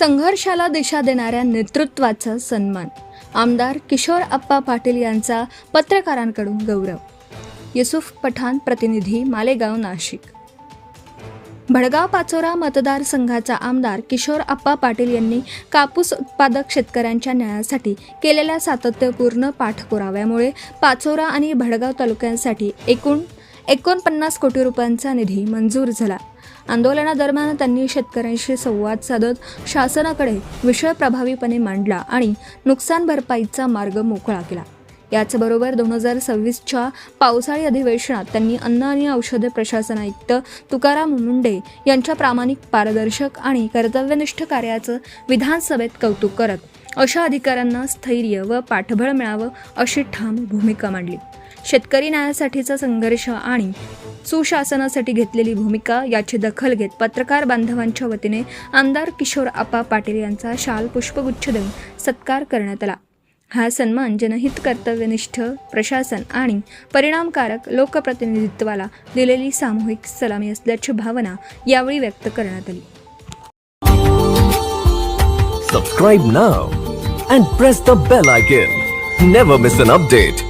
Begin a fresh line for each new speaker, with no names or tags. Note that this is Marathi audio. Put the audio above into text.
संघर्षाला दिशा देणाऱ्या नेतृत्वाचा सन्मान. आमदार किशोर आप्पा पाटील यांचा पत्रकारांकडून गौरव. युसुफ पठाण, प्रतिनिधी, मालेगाव, नाशिक. भडगाव पाचोरा मतदारसंघाचा आमदार किशोर आप्पा पाटील यांनी कापूस उत्पादक शेतकऱ्यांच्या न्यायासाठी केलेल्या सातत्यपूर्ण पाठपुराव्यामुळे पाचोरा आणि भडगाव तालुक्यांसाठी एकूण 49 कोटी रुपयांचा निधी मंजूर झाला. आंदोलनादरम्यान त्यांनी शेतकऱ्यांशी संवाद साधत शासनाकडे विषय प्रभावीपणे मांडला आणि नुकसान भरपाईचा मार्ग मोकळा केला. याचबरोबर 2026च्या पावसाळी अधिवेशनात त्यांनी अन्न आणि औषध प्रशासन आयुक्त तुकाराम मुंढे यांच्या प्रामाणिक, पारदर्शक आणि कर्तव्यनिष्ठ कार्याचं विधानसभेत कौतुक करत अशा अधिकाऱ्यांना स्थैर्य व पाठबळ मिळावं अशी ठाम भूमिका मांडली. शेतकरी न्यायासाठीचा संघर्ष आणि सुशासनासाठी घेतलेली भूमिका याची दखल घेत पत्रकार बांधवांच्या वतीने आमदार किशोर आप्पा पाटील यांचा शाल पुष्पगुच्छ देऊन सत्कार करण्यात आला. हा सन्मान जनहित, कर्तव्यनिष्ठ प्रशासन आणि परिणामकारक लोकप्रतिनिधित्वाला दिलेली सामूहिक सलामी असल्याची भावना यावेळी व्यक्त करण्यात आली.
Subscribe now and press the bell icon. Never miss an update.